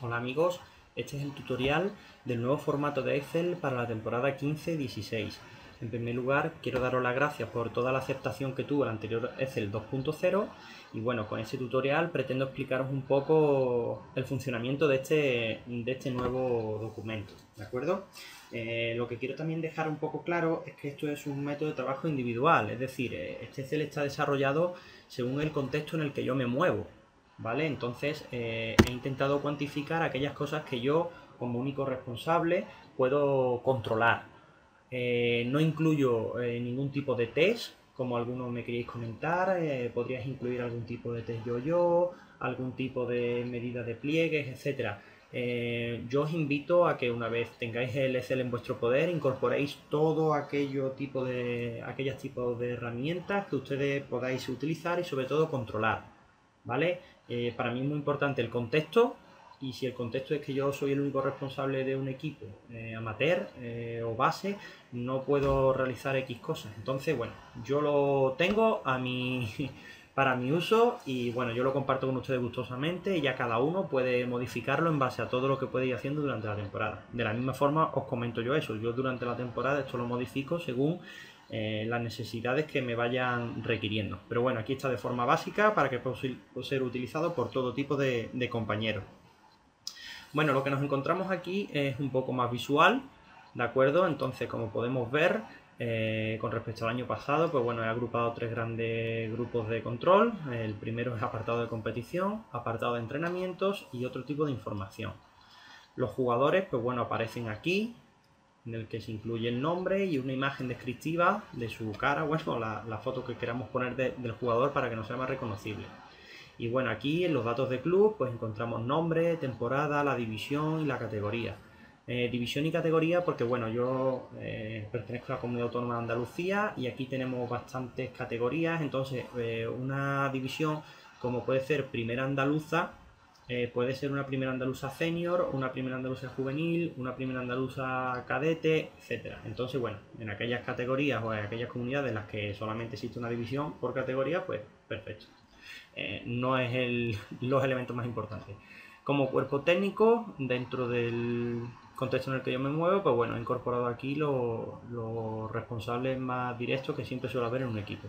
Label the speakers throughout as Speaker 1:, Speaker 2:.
Speaker 1: Hola amigos, este es el tutorial del nuevo formato de Excel para la temporada 15-16. En primer lugar, quiero daros las gracias por toda la aceptación que tuvo el anterior Excel 2.0 y bueno, con este tutorial pretendo explicaros un poco el funcionamiento de este nuevo documento, ¿de acuerdo? Lo que quiero también dejar un poco claro es que esto es un método de trabajo individual, es decir, este Excel está desarrollado según el contexto en el que yo me muevo. ¿Vale? Entonces he intentado cuantificar aquellas cosas que yo, como único responsable, puedo controlar. No incluyo ningún tipo de test, como algunos me queréis comentar. Podrías incluir algún tipo de test yo-yo, algún tipo de medida de pliegues, etcétera. Yo os invito a que una vez tengáis el Excel en vuestro poder, incorporéis todo aquellos tipos de herramientas que ustedes podáis utilizar y sobre todo controlar. ¿Vale? Para mí es muy importante el contexto, y si el contexto es que yo soy el único responsable de un equipo amateur o base, no puedo realizar X cosas. Entonces, bueno, yo lo tengo para mi uso y bueno, yo lo comparto con ustedes gustosamente y ya cada uno puede modificarlo en base a todo lo que puede ir haciendo durante la temporada. De la misma forma os comento yo eso, yo durante la temporada esto lo modifico según las necesidades que me vayan requiriendo. Pero bueno, aquí está de forma básica para que pueda ser utilizado por todo tipo de compañeros. Bueno, lo que nos encontramos aquí es un poco más visual, ¿de acuerdo? Entonces, como podemos ver, con respecto al año pasado, pues bueno, he agrupado tres grandes grupos de control. El primero es apartado de competición, apartado de entrenamientos y otro tipo de información. Los jugadores, pues bueno, aparecen aquí, en el que se incluye el nombre y una imagen descriptiva de su cara, bueno, la foto que queramos poner del jugador para que nos sea más reconocible. Y bueno, aquí en los datos de club pues encontramos nombre, temporada, la división y la categoría. División y categoría porque bueno, yo pertenezco a la Comunidad Autónoma de Andalucía y aquí tenemos bastantes categorías, entonces una división como puede ser Primera Andaluza, puede ser una Primera Andaluza Senior, una Primera Andaluza Juvenil, una Primera Andaluza Cadete, etcétera. Entonces, bueno, en aquellas categorías o en aquellas comunidades en las que solamente existe una división por categoría, pues perfecto. No es los elementos más importantes. Como cuerpo técnico, dentro del contexto en el que yo me muevo, pues bueno, he incorporado aquí los responsables más directos que siempre suele haber en un equipo.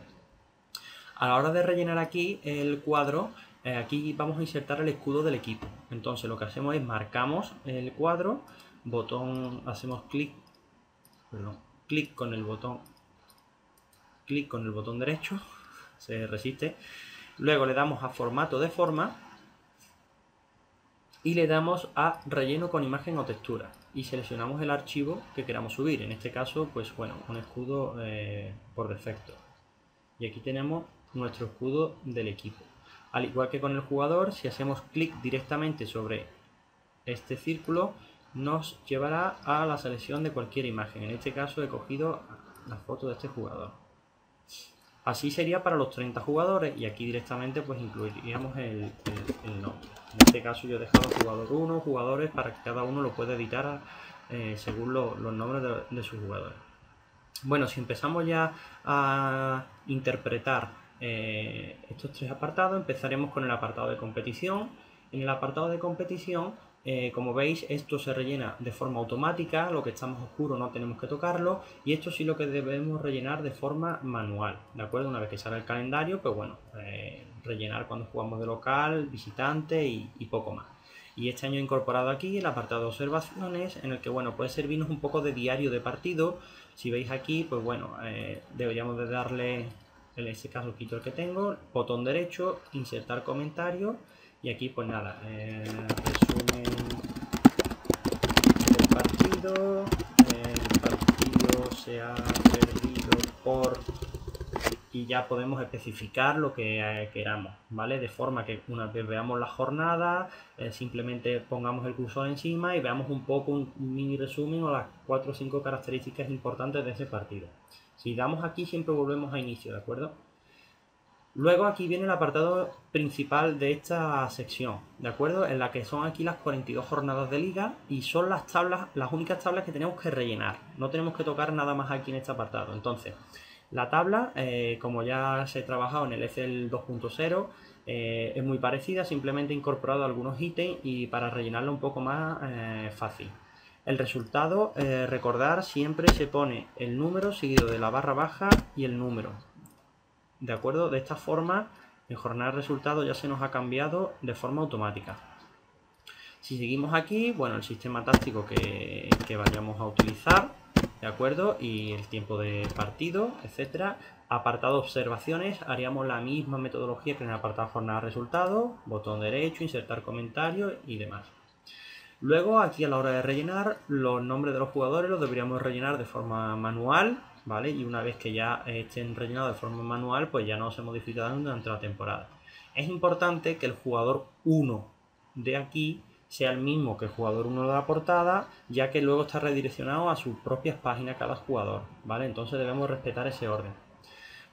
Speaker 1: A la hora de rellenar aquí el cuadro, aquí vamos a insertar el escudo del equipo. Entonces lo que hacemos es marcamos el cuadro, hacemos clic con el botón derecho, se resiste. Luego le damos a formato de forma y le damos a relleno con imagen o textura y seleccionamos el archivo que queramos subir. En este caso, pues bueno, un escudo por defecto. Y aquí tenemos nuestro escudo del equipo. Al igual que con el jugador, si hacemos clic directamente sobre este círculo, nos llevará a la selección de cualquier imagen. En este caso he cogido la foto de este jugador. Así sería para los 30 jugadores y aquí directamente pues incluiríamos el nombre. En este caso yo he dejado jugador 1, jugadores, para que cada uno lo pueda editar según los nombres de sus jugadores. Bueno, si empezamos ya a interpretar estos tres apartados, empezaremos con el apartado de competición. En el apartado de competición, como veis, esto se rellena de forma automática, lo que está más oscuro no tenemos que tocarlo, y esto sí lo que debemos rellenar de forma manual, ¿de acuerdo? Una vez que sale el calendario, pues bueno, rellenar cuando jugamos de local, visitante y poco más. Y este año he incorporado aquí el apartado de observaciones, en el que bueno, puede servirnos un poco de diario de partido. Si veis aquí, pues bueno, deberíamos de darle, en este caso quito el que tengo, botón derecho, insertar comentario, y aquí pues nada, resumen del partido, el partido se ha perdido por... y ya podemos especificar lo que queramos, ¿vale? De forma que una vez veamos la jornada, simplemente pongamos el cursor encima y veamos un poco un mini resumen o las 4 o 5 características importantes de ese partido. Si damos aquí siempre volvemos a inicio, ¿de acuerdo? Luego aquí viene el apartado principal de esta sección, ¿de acuerdo? En la que son aquí las 42 jornadas de liga y son las únicas tablas que tenemos que rellenar. No tenemos que tocar nada más aquí en este apartado. Entonces, la tabla, como ya se ha trabajado en el Excel 2.0, es muy parecida, simplemente he incorporado algunos ítems y para rellenarla un poco más fácil. El resultado, recordar, siempre se pone el número seguido de la barra baja y el número. ¿De acuerdo? De esta forma, en jornada de resultados ya se nos ha cambiado de forma automática. Si seguimos aquí, bueno, el sistema táctico que vayamos a utilizar, ¿de acuerdo? Y el tiempo de partido, etcétera. Apartado observaciones, haríamos la misma metodología que en el apartado jornada de resultados, botón derecho, insertar comentarios y demás. Luego, aquí a la hora de rellenar, los nombres de los jugadores los deberíamos rellenar de forma manual, ¿vale? Y una vez que ya estén rellenados de forma manual, pues ya no se modificarán durante la temporada. Es importante que el jugador 1 de aquí sea el mismo que el jugador 1 de la portada, ya que luego está redireccionado a sus propias páginas cada jugador, ¿vale? Entonces debemos respetar ese orden.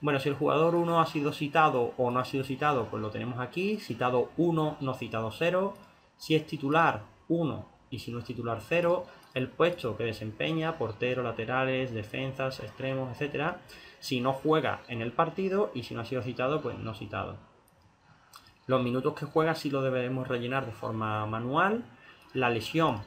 Speaker 1: Bueno, si el jugador 1 ha sido citado o no ha sido citado, pues lo tenemos aquí, citado 1, no citado 0. Si es titular, 1, y si no es titular, 0. El puesto que desempeña, portero, laterales, defensas, extremos, etcétera. Si no juega en el partido y si no ha sido citado, pues no citado. Los minutos que juega sí lo debemos rellenar de forma manual. La lesión,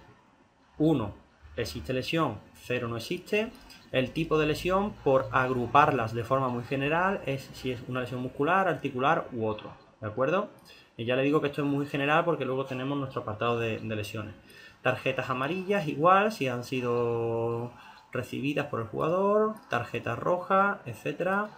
Speaker 1: 1, existe lesión, 0 no existe. El tipo de lesión, por agruparlas de forma muy general, es si es una lesión muscular, articular u otro, ¿de acuerdo? Y ya le digo que esto es muy general porque luego tenemos nuestro apartado de lesiones. Tarjetas amarillas, igual, si han sido recibidas por el jugador, tarjetas rojas, etcétera.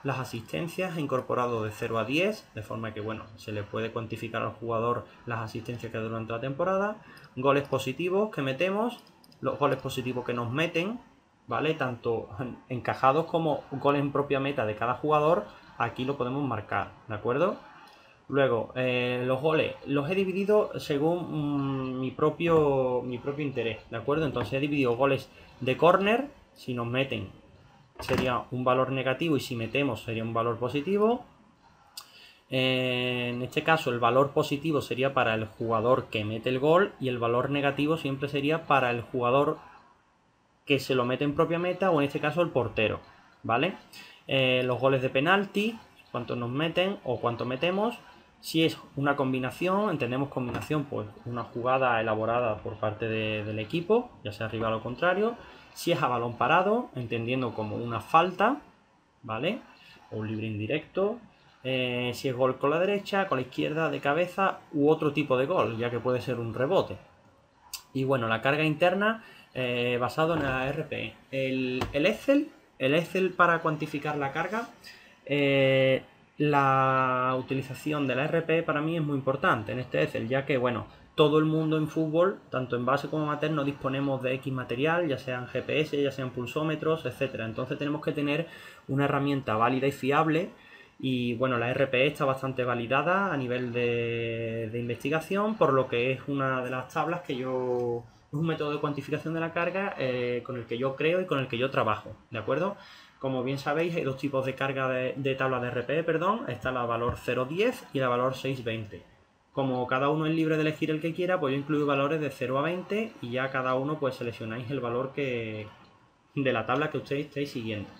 Speaker 1: Las asistencias, incorporado de 0 a 10, de forma que, bueno, se le puede cuantificar al jugador las asistencias que da durante la temporada. Goles positivos que metemos, los goles positivos que nos meten, ¿vale? Tanto encajados como goles en propia meta de cada jugador, aquí lo podemos marcar, ¿de acuerdo? Luego, los goles los he dividido según mi propio interés, ¿de acuerdo? Entonces he dividido goles de córner, si nos meten sería un valor negativo y si metemos sería un valor positivo. En este caso el valor positivo sería para el jugador que mete el gol y el valor negativo siempre sería para el jugador que se lo mete en propia meta o en este caso el portero, ¿vale? Los goles de penalti, cuántos nos meten o cuánto metemos. Si es una combinación, entendemos combinación, pues una jugada elaborada por parte del equipo, ya sea rival o contrario. Si es a balón parado, entendiendo como una falta, ¿vale? O un libre indirecto. Si es gol con la derecha, con la izquierda, de cabeza u otro tipo de gol, ya que puede ser un rebote. Y bueno, la carga interna basado en la RPE. El Excel para cuantificar la carga, la utilización de la RPE para mí es muy importante en este Excel, ya que, bueno, todo el mundo en fútbol, tanto en base como amateur, no disponemos de X material, ya sean GPS, ya sean pulsómetros, etcétera. Entonces tenemos que tener una herramienta válida y fiable. Y bueno, la RPE está bastante validada a nivel de investigación, por lo que es una de las tablas que yo... Es un método de cuantificación de la carga con el que yo creo y con el que yo trabajo, ¿de acuerdo? Como bien sabéis, hay dos tipos de carga de tabla de RPE, perdón. Está la valor 0.10 y la valor 6.20. Como cada uno es libre de elegir el que quiera, pues yo incluyo valores de 0 a 20 y ya cada uno pues seleccionáis el valor de la tabla que ustedes estéis siguiendo.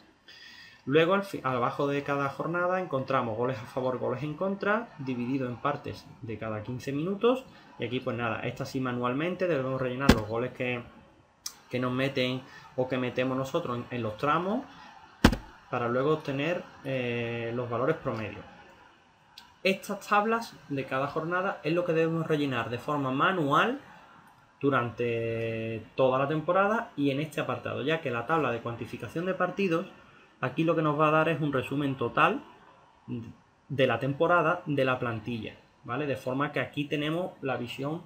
Speaker 1: Luego, abajo de cada jornada encontramos goles a favor, goles en contra, dividido en partes de cada 15 minutos. Y aquí, pues nada, esta sí manualmente debemos rellenar los goles que nos meten o que metemos nosotros en los tramos para luego obtener los valores promedios. Estas tablas de cada jornada es lo que debemos rellenar de forma manual durante toda la temporada y en este apartado, ya que la tabla de cuantificación de partidos aquí lo que nos va a dar es un resumen total de la temporada de la plantilla, ¿vale? De forma que aquí tenemos la visión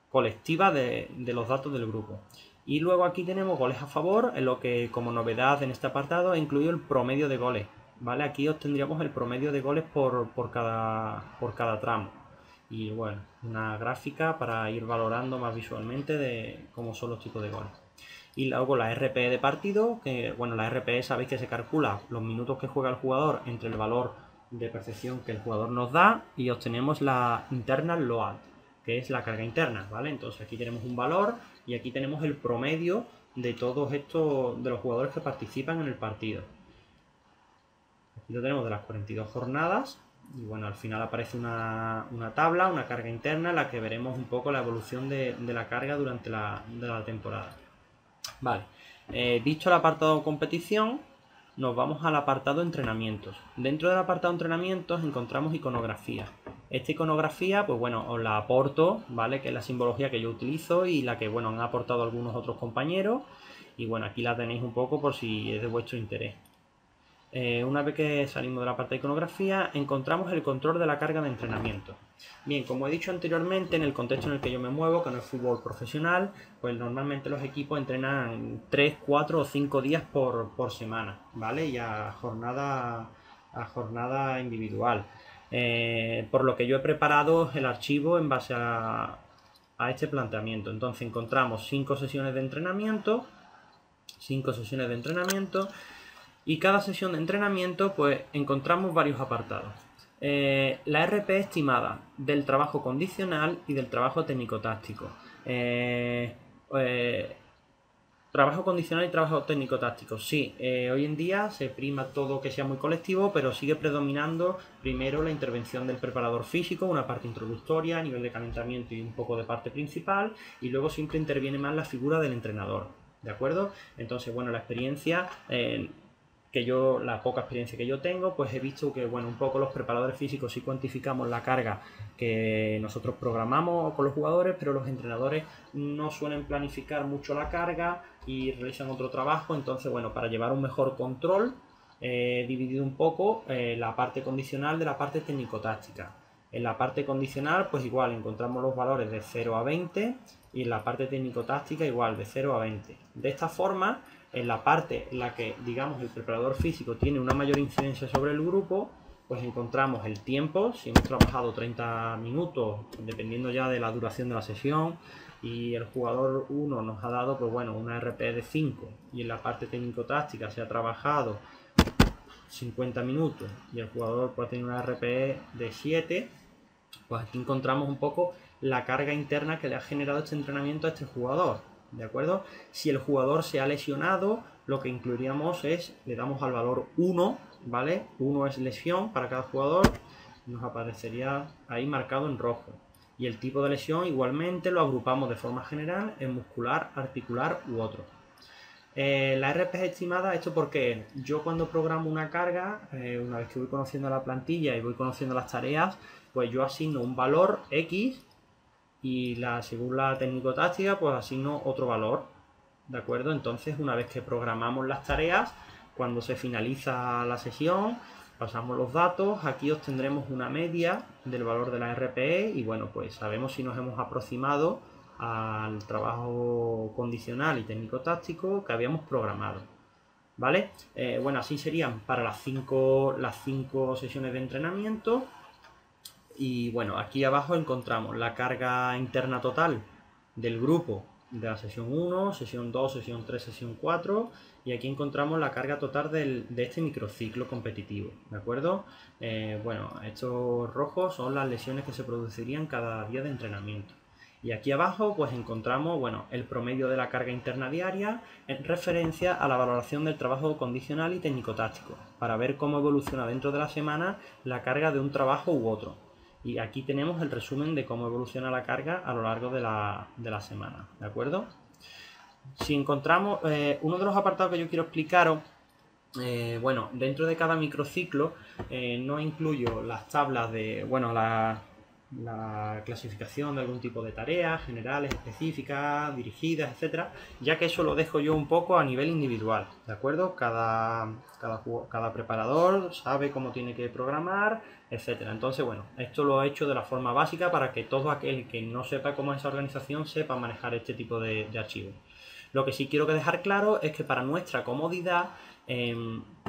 Speaker 1: colectiva de los datos del grupo. Y luego aquí tenemos goles a favor, en lo que como novedad en este apartado he incluido el promedio de goles, ¿vale? Aquí obtendríamos el promedio de goles por cada tramo. Y bueno, una gráfica para ir valorando más visualmente de cómo son los tipos de goles. Y luego la RPE de partido, que bueno, la RPE sabéis que se calcula los minutos que juega el jugador entre el valor de percepción que el jugador nos da y obtenemos la internal load, que es la carga interna, ¿vale? Entonces aquí tenemos un valor y aquí tenemos el promedio de todos estos, de los jugadores que participan en el partido. Y lo tenemos de las 42 jornadas. Y bueno, al final aparece una tabla, una carga interna, en la que veremos un poco la evolución de la carga durante la temporada. Vale, visto el apartado competición, nos vamos al apartado entrenamientos. Dentro del apartado entrenamientos encontramos iconografía. Esta iconografía, pues bueno, os la aporto, ¿vale? Que es la simbología que yo utilizo y la que, bueno, han aportado algunos otros compañeros. Y bueno, aquí la tenéis un poco por si es de vuestro interés. Una vez que salimos de la parte de iconografía, encontramos el control de la carga de entrenamiento. Bien, como he dicho anteriormente, en el contexto en el que yo me muevo, que no es fútbol profesional, pues normalmente los equipos entrenan 3, 4 o 5 días por semana, ¿vale? Y a jornada individual. Por lo que yo he preparado el archivo en base a este planteamiento. Entonces encontramos 5 sesiones de entrenamiento, y cada sesión de entrenamiento pues encontramos varios apartados. La RP estimada del trabajo condicional y del trabajo técnico-táctico. Trabajo condicional y trabajo técnico-táctico. Sí, hoy en día se prima todo que sea muy colectivo, pero sigue predominando primero la intervención del preparador físico, una parte introductoria, a nivel de calentamiento y un poco de parte principal, y luego siempre interviene más la figura del entrenador. ¿De acuerdo? Entonces, bueno, la experiencia... la poca experiencia que yo tengo, pues he visto que, bueno, un poco los preparadores físicos sí cuantificamos la carga que nosotros programamos con los jugadores, pero los entrenadores no suelen planificar mucho la carga y realizan otro trabajo. Entonces, bueno, para llevar un mejor control, he dividido un poco la parte condicional de la parte técnico-táctica. En la parte condicional, pues igual encontramos los valores de 0 a 20 y en la parte técnico-táctica igual de 0 a 20. De esta forma, en la parte en la que, digamos, el preparador físico tiene una mayor incidencia sobre el grupo, pues encontramos el tiempo, si hemos trabajado 30 minutos, dependiendo ya de la duración de la sesión, y el jugador 1 nos ha dado, pues bueno, una RP de 5, y en la parte técnico-táctica se ha trabajado 50 minutos, y el jugador pues tiene una RP de 7, pues aquí encontramos un poco la carga interna que le ha generado este entrenamiento a este jugador. ¿De acuerdo? Si el jugador se ha lesionado, lo que incluiríamos es, le damos al valor 1, ¿vale? 1 es lesión para cada jugador, nos aparecería ahí marcado en rojo. Y el tipo de lesión igualmente lo agrupamos de forma general en muscular, articular u otro. La RP es estimada, esto porque yo cuando programo una carga, una vez que voy conociendo la plantilla y voy conociendo las tareas, pues yo asigno un valor X y según la técnico-táctica pues asigno otro valor, ¿de acuerdo? Entonces, una vez que programamos las tareas, cuando se finaliza la sesión, pasamos los datos, aquí obtendremos una media del valor de la RPE y bueno, pues sabemos si nos hemos aproximado al trabajo condicional y técnico-táctico que habíamos programado, ¿vale? Bueno, así serían para las cinco sesiones de entrenamiento. Y bueno, aquí abajo encontramos la carga interna total del grupo de la sesión 1, sesión 2, sesión 3, sesión 4, y aquí encontramos la carga total de este microciclo competitivo, ¿de acuerdo? Bueno, estos rojos son las lesiones que se producirían cada día de entrenamiento. Y aquí abajo pues encontramos, bueno, el promedio de la carga interna diaria en referencia a la valoración del trabajo condicional y técnico-táctico, para ver cómo evoluciona dentro de la semana la carga de un trabajo u otro. Y aquí tenemos el resumen de cómo evoluciona la carga a lo largo de la semana, ¿de acuerdo? Si encontramos, uno de los apartados que yo quiero explicaros, bueno, dentro de cada microciclo no incluyo las tablas de, bueno, la clasificación de algún tipo de tareas generales, específicas, dirigidas, etcétera, ya que eso lo dejo yo un poco a nivel individual, ¿de acuerdo? Cada preparador sabe cómo tiene que programar, etcétera. Entonces, bueno, esto lo he hecho de la forma básica para que todo aquel que no sepa cómo es esa organización sepa manejar este tipo de archivos. Lo que sí quiero dejar claro es que para nuestra comodidad,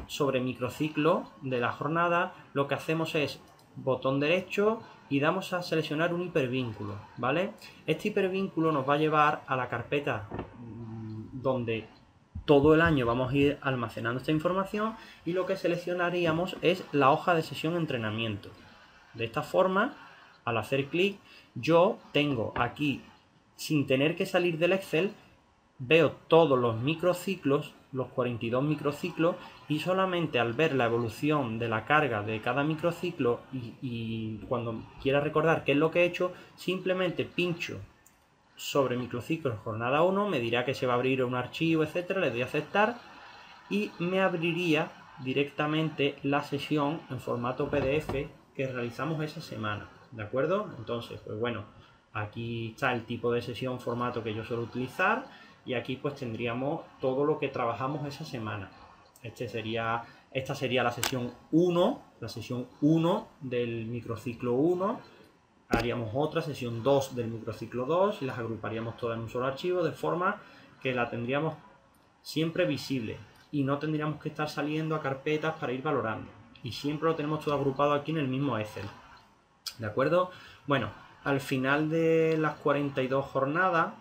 Speaker 1: sobre microciclo de la jornada, lo que hacemos es botón derecho y damos a seleccionar un hipervínculo, ¿vale? Este hipervínculo nos va a llevar a la carpeta donde todo el año vamos a ir almacenando esta información, y lo que seleccionaríamos es la hoja de sesión entrenamiento. De esta forma, al hacer clic, yo tengo aquí, sin tener que salir del Excel, veo todos los microciclos, los 42 microciclos, y solamente al ver la evolución de la carga de cada microciclo y cuando quiera recordar qué es lo que he hecho, simplemente pincho sobre microciclos jornada 1, me dirá que se va a abrir un archivo, etcétera, le doy a aceptar y me abriría directamente la sesión en formato PDF que realizamos esa semana, ¿de acuerdo? Entonces, pues bueno, aquí está el tipo de sesión, formato que yo suelo utilizar y aquí pues tendríamos todo lo que trabajamos esa semana. Esta sería la sesión 1 del microciclo 1. Haríamos otra sesión 2 del microciclo 2 y las agruparíamos todas en un solo archivo de forma que la tendríamos siempre visible y no tendríamos que estar saliendo a carpetas para ir valorando. Y siempre lo tenemos todo agrupado aquí en el mismo Excel. ¿De acuerdo? Bueno, al final de las 42 jornadas,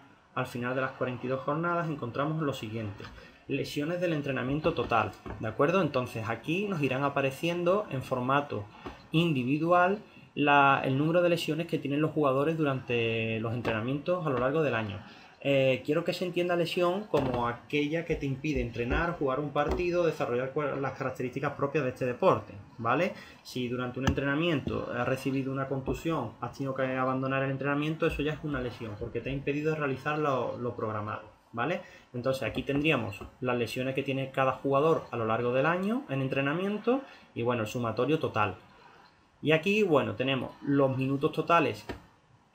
Speaker 1: encontramos lo siguiente. Lesiones del entrenamiento total. ¿De acuerdo? Entonces aquí nos irán apareciendo en formato individual el número de lesiones que tienen los jugadores durante los entrenamientos a lo largo del año. Quiero que se entienda lesión como aquella que te impide entrenar, jugar un partido, desarrollar las características propias de este deporte, ¿vale? Si durante un entrenamiento has recibido una contusión, has tenido que abandonar el entrenamiento, eso ya es una lesión, porque te ha impedido realizar lo programado, ¿vale? Entonces aquí tendríamos las lesiones que tiene cada jugador a lo largo del año en entrenamiento y bueno, el sumatorio total. Y aquí, bueno, tenemos los minutos totales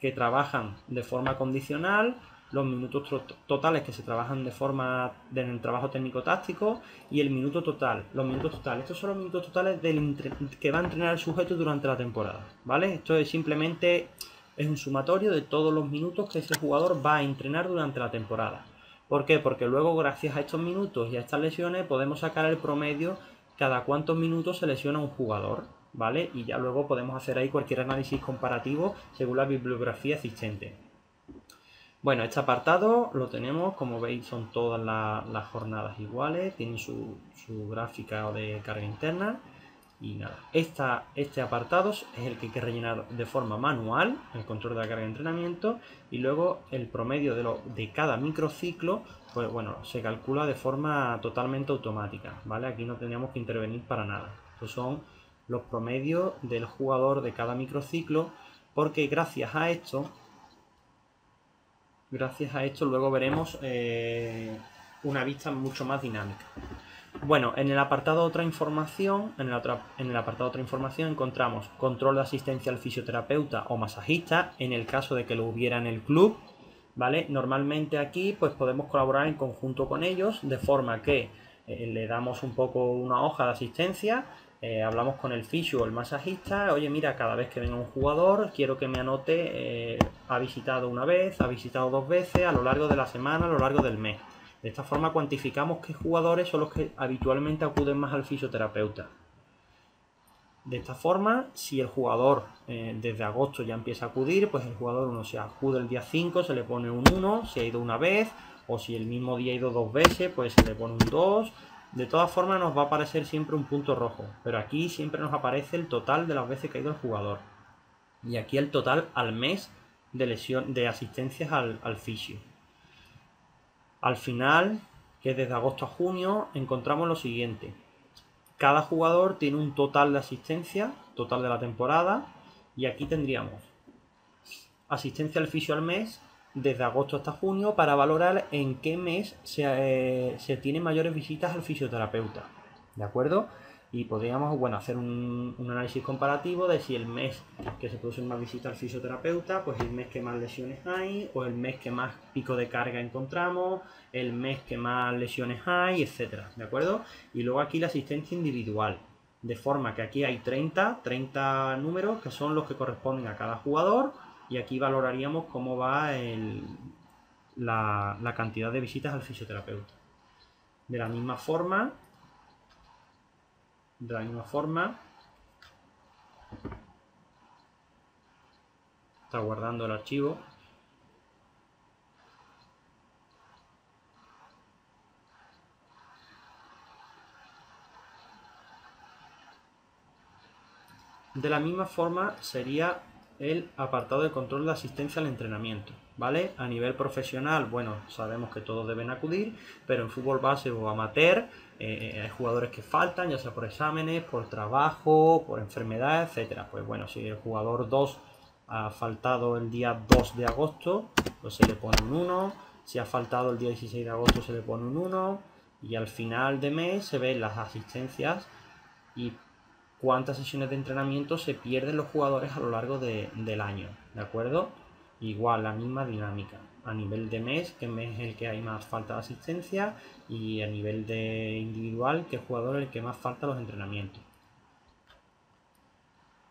Speaker 1: que trabajan de forma condicional, los minutos totales que se trabajan en el trabajo técnico-táctico y el minuto total. Los minutos totales, estos son los minutos totales que va a entrenar el sujeto durante la temporada, ¿vale? Esto es simplemente un sumatorio de todos los minutos que ese jugador va a entrenar durante la temporada. ¿Por qué? Porque luego, gracias a estos minutos y a estas lesiones, podemos sacar el promedio cada cuántos minutos se lesiona un jugador, ¿vale? Y ya luego podemos hacer ahí cualquier análisis comparativo según la bibliografía existente. Bueno, este apartado lo tenemos, como veis son todas las jornadas iguales, tienen su gráfica de carga interna y nada. Este apartado es el que hay que rellenar de forma manual, el control de la carga de entrenamiento, y luego el promedio de cada microciclo, pues bueno, se calcula de forma totalmente automática, ¿vale? Aquí no tendríamos que intervenir para nada. Estos son los promedios del jugador de cada microciclo, porque gracias a esto luego veremos una vista mucho más dinámica. Bueno, en el apartado otra información, encontramos control de asistencia al fisioterapeuta o masajista en el caso de que lo hubiera en el club, ¿vale? Normalmente aquí pues podemos colaborar en conjunto con ellos de forma que le damos un poco una hoja de asistencia, hablamos con el fisio o el masajista, oye mira, cada vez que venga un jugador quiero que me anote, ha visitado una vez, ha visitado 2 veces a lo largo de la semana, a lo largo del mes. De esta forma cuantificamos qué jugadores son los que habitualmente acuden más al fisioterapeuta. De esta forma, si el jugador desde agosto ya empieza a acudir, pues el jugador 1 se acude el día 5, se le pone un 1, si ha ido una vez, o si el mismo día ha ido 2 veces, pues se le pone un 2. De todas formas nos va a aparecer siempre un punto rojo, pero aquí siempre nos aparece el total de las veces que ha ido el jugador. Y aquí el total al mes de asistencias al fisio. Al final, que es desde agosto a junio, encontramos lo siguiente. Cada jugador tiene un total de asistencia, total de la temporada, y aquí tendríamos asistencia al fisio al mes desde agosto hasta junio para valorar en qué mes se tienen mayores visitas al fisioterapeuta, ¿de acuerdo? Y podríamos, bueno, hacer un análisis comparativo de si el mes que se producen más visitas al fisioterapeuta, pues el mes que más lesiones hay, o el mes que más pico de carga encontramos, el mes que más lesiones hay, etcétera, ¿de acuerdo? Y luego aquí la asistencia individual, de forma que aquí hay 30 números que son los que corresponden a cada jugador, y aquí valoraríamos cómo va la cantidad de visitas al fisioterapeuta. De la misma forma, está guardando el archivo. De la misma forma sería el apartado de control de asistencia al entrenamiento, ¿vale? A nivel profesional, bueno, sabemos que todos deben acudir, pero en fútbol base o amateur hay jugadores que faltan, ya sea por exámenes, por trabajo, por enfermedad, etcétera. Pues bueno, si el jugador 2 ha faltado el día 2 de agosto, pues se le pone un 1. Si ha faltado el día 16 de agosto, se le pone un 1. Y al final de mes se ven las asistencias y cuántas sesiones de entrenamiento se pierden los jugadores a lo largo del año, ¿de acuerdo? Igual, la misma dinámica. A nivel de mes, que mes es el que hay más falta de asistencia, y a nivel de individual, que jugador es el que más falta los entrenamientos.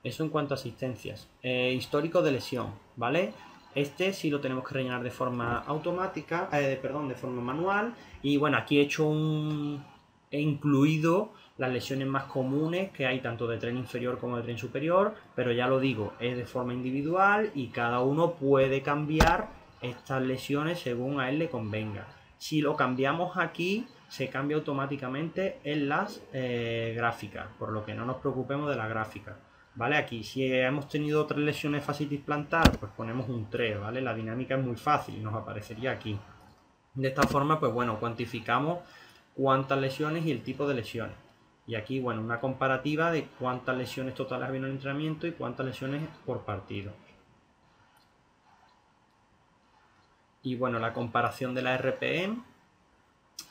Speaker 1: Eso en cuanto a asistencias. Histórico de lesión, ¿vale? Este sí lo tenemos que rellenar de forma automática, de forma manual. Y bueno, aquí he incluido las lesiones más comunes que hay tanto de tren inferior como de tren superior, pero ya lo digo, es de forma individual y cada uno puede cambiar estas lesiones según a él le convenga. Si lo cambiamos aquí, se cambia automáticamente en las gráficas, por lo que no nos preocupemos de la gráfica. ¿Vale? Aquí, si hemos tenido 3 lesiones fascitis plantar, pues ponemos un 3, ¿vale? La dinámica es muy fácil y nos aparecería aquí. De esta forma, pues bueno, cuantificamos cuántas lesiones y el tipo de lesiones. Y aquí, bueno, una comparativa de cuántas lesiones totales ha habido en el entrenamiento y cuántas lesiones por partido. Y bueno, la comparación de la RPM.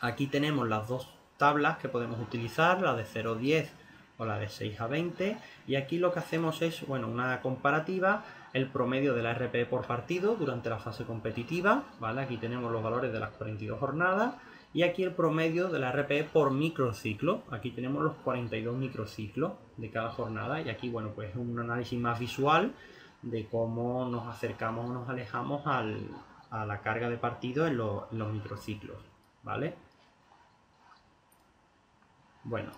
Speaker 1: Aquí tenemos las dos tablas que podemos utilizar, la de 0 a 10 o la de 6 a 20, y aquí lo que hacemos es, bueno, una comparativa, el promedio de la RPE por partido durante la fase competitiva, ¿vale? Aquí tenemos los valores de las 42 jornadas, y aquí el promedio de la RPE por microciclo, aquí tenemos los 42 microciclos de cada jornada, y aquí, bueno, pues es un análisis más visual de cómo nos acercamos o nos alejamos a la carga de partido en los microciclos, ¿vale? Bueno,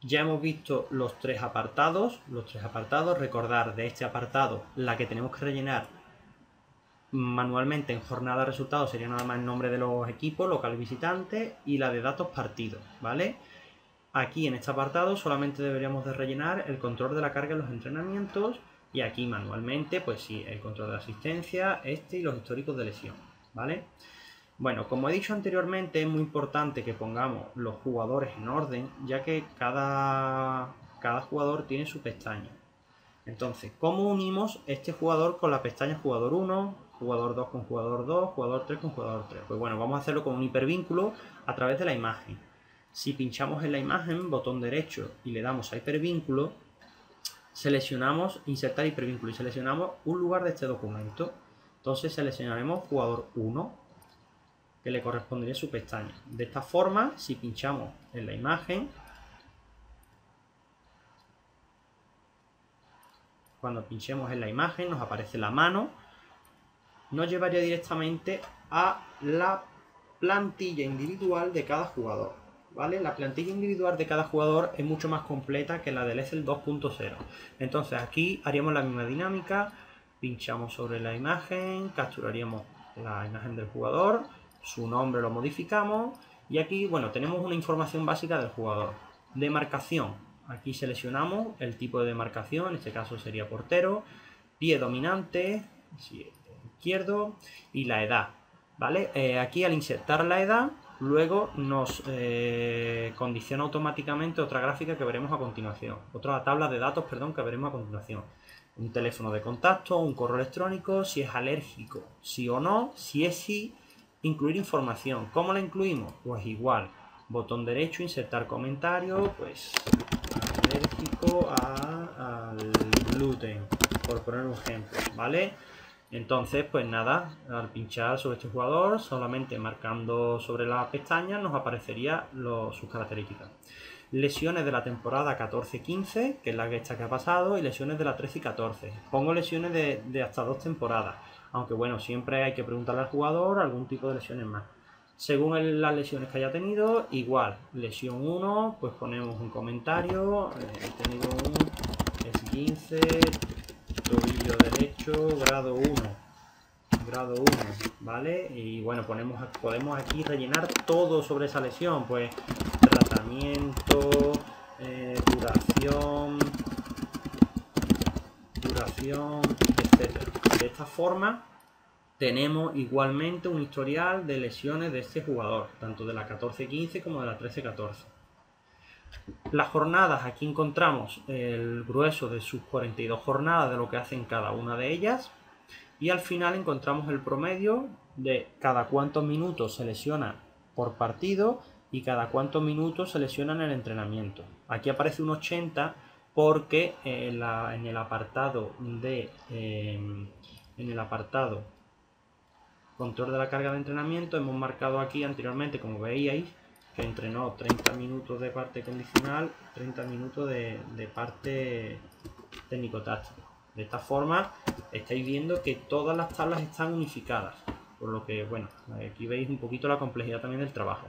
Speaker 1: ya hemos visto los tres apartados. Recordar de este apartado, la que tenemos que rellenar manualmente en jornada de resultados sería nada más el nombre de los equipos, local y visitante, y la de datos partidos, ¿vale? Aquí en este apartado solamente deberíamos de rellenar el control de la carga en los entrenamientos, y aquí manualmente, pues sí, el control de la asistencia, y los históricos de lesión, ¿vale? Bueno, como he dicho anteriormente, es muy importante que pongamos los jugadores en orden, ya que cada jugador tiene su pestaña. Entonces, ¿cómo unimos este jugador con la pestaña jugador 1, jugador 2 con jugador 2, jugador 3 con jugador 3? Pues bueno, vamos a hacerlo con un hipervínculo a través de la imagen. Si pinchamos en la imagen, botón derecho, y le damos a hipervínculo, seleccionamos insertar hipervínculo y seleccionamos un lugar de este documento. Entonces seleccionaremos jugador 1, que le correspondería su pestaña. De esta forma, si pinchamos en la imagen, cuando pinchemos en la imagen nos aparece la mano, nos llevaría directamente a la plantilla individual de cada jugador, ¿vale? La plantilla individual de cada jugador es mucho más completa que la del Excel 2.0. Entonces aquí haríamos la misma dinámica, pinchamos sobre la imagen, capturaríamos la imagen del jugador, su nombre lo modificamos, y aquí, bueno, tenemos una información básica del jugador. Demarcación, aquí seleccionamos el tipo de demarcación, en este caso sería portero, pie dominante, izquierdo, y la edad, ¿vale? Aquí al insertar la edad, luego nos condiciona automáticamente otra gráfica que veremos a continuación, otra tabla de datos, perdón, que veremos a continuación. Un teléfono de contacto, un correo electrónico, si es alérgico, sí o no, si es sí, incluir información. ¿Cómo la incluimos? Pues igual, botón derecho, insertar comentario, pues alérgico al gluten, por poner un ejemplo, ¿vale? Entonces, pues nada, al pinchar sobre este jugador, solamente marcando sobre la pestaña nos aparecería sus características. Lesiones de la temporada 14-15, que es la que ha pasado, y lesiones de la 13 y 14. Pongo lesiones de hasta 2 temporadas, aunque bueno, siempre hay que preguntarle al jugador algún tipo de lesiones más. Según las lesiones que haya tenido, igual, lesión 1, pues ponemos un comentario, he tenido un esguince, tobillo derecho, grado 1, ¿vale? Y bueno, podemos aquí rellenar todo sobre esa lesión, pues tratamiento, duración, etc. De esta forma tenemos igualmente un historial de lesiones de este jugador, tanto de la 14-15 como de la 13-14. Las jornadas, aquí encontramos el grueso de sus 42 jornadas, de lo que hacen cada una de ellas, y al final encontramos el promedio de cada cuántos minutos se lesiona por partido y cada cuántos minutos se lesiona en el entrenamiento. Aquí aparece un 80 porque en el apartado control de la carga de entrenamiento hemos marcado aquí anteriormente, como veíais, que entrenó 30 minutos de parte condicional, 30 minutos de parte técnico-táctico. De esta forma estáis viendo que todas las tablas están unificadas, por lo que, bueno, aquí veis un poquito la complejidad también del trabajo.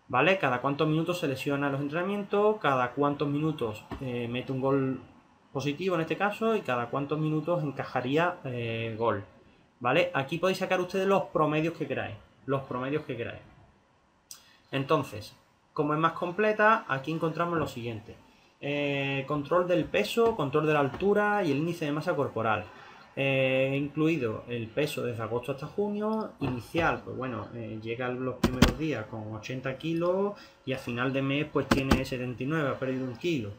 Speaker 1: ¿Vale? Cada cuántos minutos se lesiona los entrenamientos, cada cuántos minutos mete un gol positivo en este caso y cada cuántos minutos encajaría gol. ¿Vale? Aquí podéis sacar ustedes los promedios que queráis. Entonces, como es más completa, aquí encontramos lo siguiente. Control del peso, control de la altura y el índice de masa corporal. Incluido el peso desde agosto hasta junio. Inicial, pues bueno, llega los primeros días con 80 kilos y a final de mes pues tiene 79, ha perdido un kilo.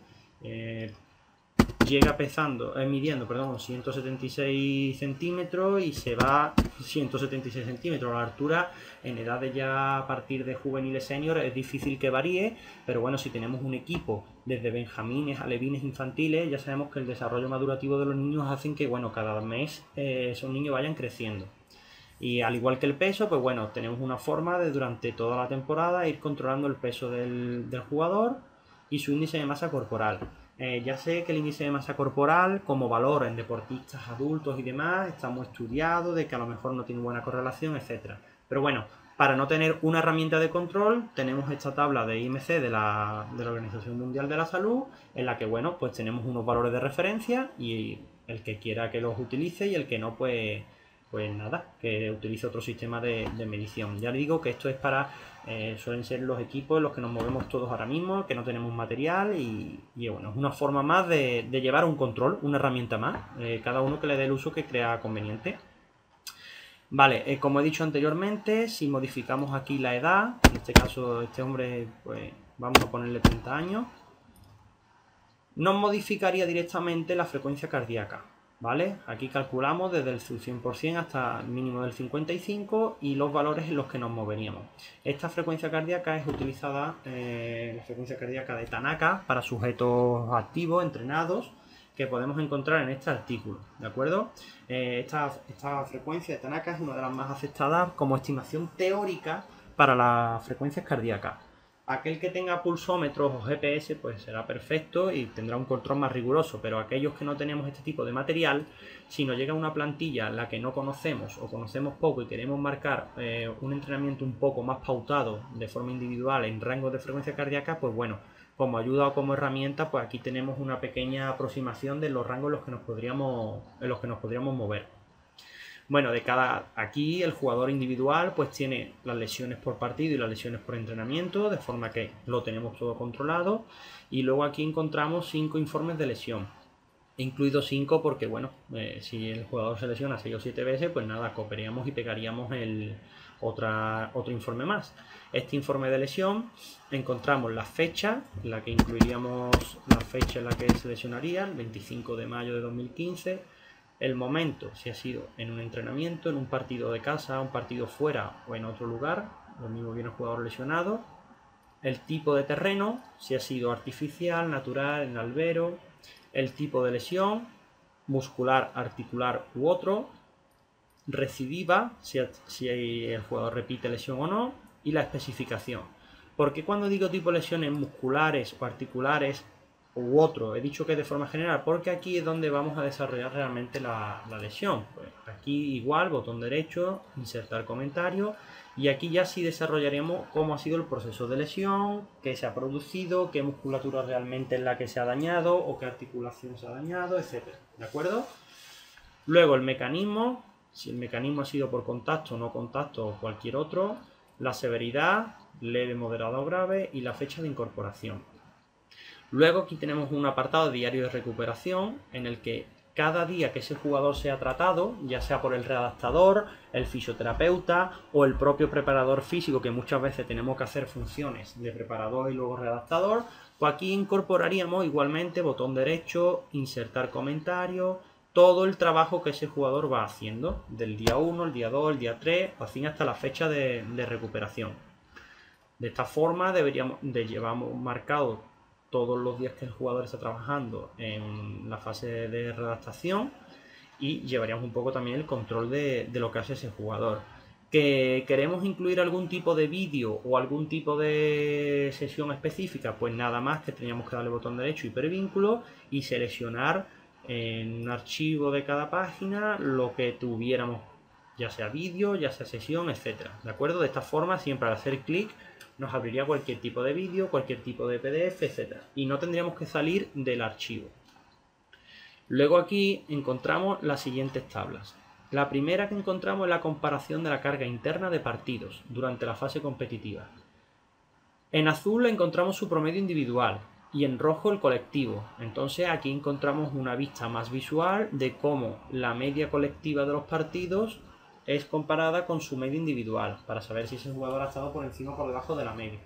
Speaker 1: Llega midiendo 176 centímetros y se va 176 centímetros. La altura en edades ya a partir de juveniles senior es difícil que varíe, pero bueno, si tenemos un equipo desde benjamines a levines infantiles, ya sabemos que el desarrollo madurativo de los niños hacen que, bueno, cada mes esos niños vayan creciendo. Y al igual que el peso, pues bueno, tenemos una forma de durante toda la temporada ir controlando el peso del jugador y su índice de masa corporal. Ya sé que el índice de masa corporal como valor en deportistas adultos y demás está muy estudiado, de que a lo mejor no tiene buena correlación, etc. Pero bueno, para no tener una herramienta de control, tenemos esta tabla de IMC de la Organización Mundial de la Salud, en la que, bueno, pues tenemos unos valores de referencia y el que quiera que los utilice y el que no, pues nada, que utilice otro sistema de medición. Ya digo que esto es para, suelen ser los equipos en los que nos movemos todos ahora mismo, que no tenemos material y bueno, es una forma más de llevar un control, una herramienta más, cada uno que le dé el uso que crea conveniente. Vale, como he dicho anteriormente, si modificamos aquí la edad, en este caso este hombre, pues vamos a ponerle 30 años, nos modificaría directamente la frecuencia cardíaca. ¿Vale? Aquí calculamos desde el 100% hasta el mínimo del 55 y los valores en los que nos moveríamos. Esta frecuencia cardíaca es utilizada, la frecuencia cardíaca de Tanaka, para sujetos activos, entrenados, que podemos encontrar en este artículo, ¿de acuerdo? Esta frecuencia de Tanaka es una de las más aceptadas como estimación teórica para las frecuencias cardíacas. Aquel que tenga pulsómetros o GPS pues será perfecto y tendrá un control más riguroso, pero aquellos que no tenemos este tipo de material, si nos llega una plantilla en la que no conocemos o conocemos poco y queremos marcar un entrenamiento un poco más pautado de forma individual en rangos de frecuencia cardíaca, pues bueno, como ayuda o como herramienta, pues aquí tenemos una pequeña aproximación de los rangos en los que nos podríamos mover. Bueno, aquí el jugador individual pues tiene las lesiones por partido y las lesiones por entrenamiento, de forma que lo tenemos todo controlado. Y luego aquí encontramos 5 informes de lesión, incluidos 5 porque, bueno, si el jugador se lesiona 6 o 7 veces, pues nada, copiaríamos y pegaríamos otro informe más. Este informe de lesión encontramos la fecha, en la que incluiríamos la fecha en la que se lesionaría, el 25 de mayo de 2015. El momento, si ha sido en un entrenamiento, en un partido de casa, un partido fuera o en otro lugar, lo mismo viene el jugador lesionado. El tipo de terreno, si ha sido artificial, natural, en albero. El tipo de lesión, muscular, articular u otro. Recidiva, si el jugador repite lesión o no. Y la especificación. Porque cuando digo tipo de lesiones musculares o articulares u otro, he dicho que de forma general, porque aquí es donde vamos a desarrollar realmente la lesión. Pues aquí igual, botón derecho, insertar comentario, y aquí ya sí desarrollaremos cómo ha sido el proceso de lesión, qué se ha producido, qué musculatura realmente es la que se ha dañado o qué articulación se ha dañado, etc. ¿De acuerdo? Luego el mecanismo, si el mecanismo ha sido por contacto, no contacto o cualquier otro, la severidad, leve, moderada o grave, y la fecha de incorporación. Luego aquí tenemos un apartado de diario de recuperación en el que cada día que ese jugador sea tratado, ya sea por el readaptador, el fisioterapeuta o el propio preparador físico, que muchas veces tenemos que hacer funciones de preparador y luego readaptador, pues aquí incorporaríamos igualmente botón derecho, insertar comentario, todo el trabajo que ese jugador va haciendo, del día 1, el día 2, el día 3, o así hasta la fecha de recuperación. De esta forma llevamos marcado todos los días que el jugador está trabajando en la fase de redactación y llevaríamos un poco también el control de lo que hace ese jugador. ¿Que queremos incluir algún tipo de vídeo o algún tipo de sesión específica? Pues nada más que teníamos que darle botón derecho, hipervínculo, y seleccionar en un archivo de cada página lo que tuviéramos, ya sea vídeo, ya sea sesión, etcétera. ¿De acuerdo? De esta forma, siempre al hacer clic nos abriría cualquier tipo de vídeo, cualquier tipo de PDF, etcétera. Y no tendríamos que salir del archivo. Luego aquí encontramos las siguientes tablas. La primera que encontramos es la comparación de la carga interna de partidos durante la fase competitiva. En azul encontramos su promedio individual y en rojo el colectivo. Entonces aquí encontramos una vista más visual de cómo la media colectiva de los partidos es comparada con su media individual, para saber si ese jugador ha estado por encima o por debajo de la media.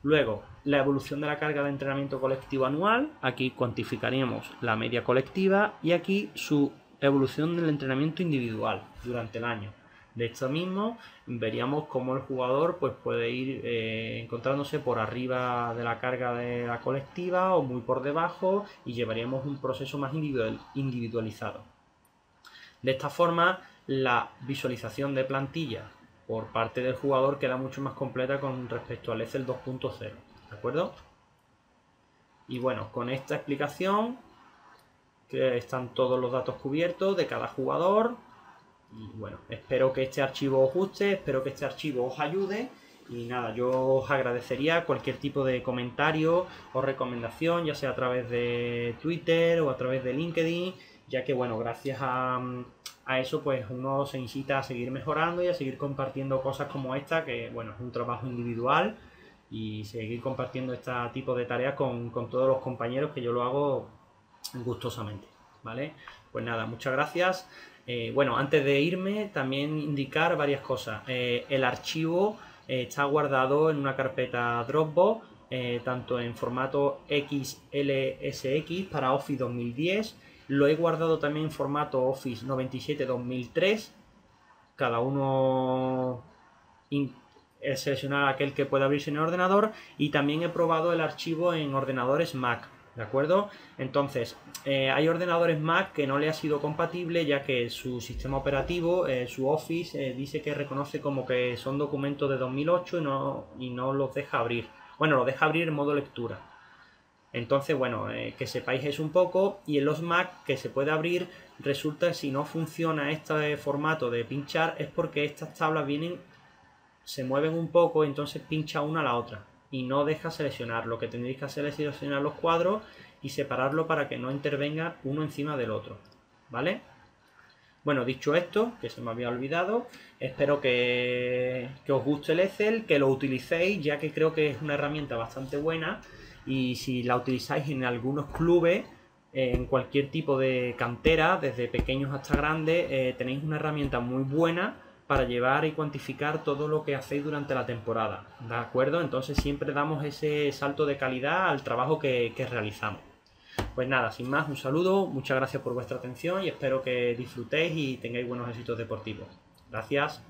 Speaker 1: Luego, la evolución de la carga de entrenamiento colectivo anual. Aquí cuantificaríamos la media colectiva y aquí su evolución del entrenamiento individual durante el año. De esto mismo veríamos cómo el jugador pues, puede ir encontrándose por arriba de la carga de la colectiva o muy por debajo, y llevaríamos un proceso más individualizado. De esta forma, la visualización de plantilla por parte del jugador queda mucho más completa con respecto al Excel 2.0, ¿de acuerdo? Y bueno, con esta explicación que están todos los datos cubiertos de cada jugador. Y bueno, espero que este archivo os guste, espero que este archivo os ayude. Y nada, yo os agradecería cualquier tipo de comentario o recomendación, ya sea a través de Twitter o a través de LinkedIn, ya que bueno, gracias a eso pues uno se incita a seguir mejorando y a seguir compartiendo cosas como esta, que bueno, es un trabajo individual, y seguir compartiendo este tipo de tareas con todos los compañeros, que yo lo hago gustosamente, ¿vale? Pues nada, muchas gracias. Bueno, antes de irme, también indicar varias cosas. El archivo está guardado en una carpeta Dropbox, tanto en formato XLSX para Office 2010. Lo he guardado también en formato Office 97-2003. Cada uno seleccionar aquel que pueda abrirse en el ordenador, y también he probado el archivo en ordenadores Mac, ¿de acuerdo? Entonces, hay ordenadores Mac que no le ha sido compatible, ya que su sistema operativo, su Office, dice que reconoce como que son documentos de 2008 y no los deja abrir. Bueno, los deja abrir en modo lectura. Entonces, bueno, que sepáis eso un poco. Y en los Mac que se puede abrir, resulta que si no funciona este formato de pinchar es porque estas tablas se mueven un poco, entonces pincha una a la otra y no deja seleccionar. Lo que tendréis que hacer es seleccionar los cuadros y separarlo para que no intervenga uno encima del otro, ¿vale? Bueno, dicho esto, que se me había olvidado, espero que os guste el Excel, que lo utilicéis, ya que creo que es una herramienta bastante buena, y si la utilizáis en algunos clubes, en cualquier tipo de cantera, desde pequeños hasta grandes, tenéis una herramienta muy buena para llevar y cuantificar todo lo que hacéis durante la temporada, ¿de acuerdo? Entonces siempre damos ese salto de calidad al trabajo que realizamos. Pues nada, sin más, un saludo, muchas gracias por vuestra atención y espero que disfrutéis y tengáis buenos éxitos deportivos. Gracias.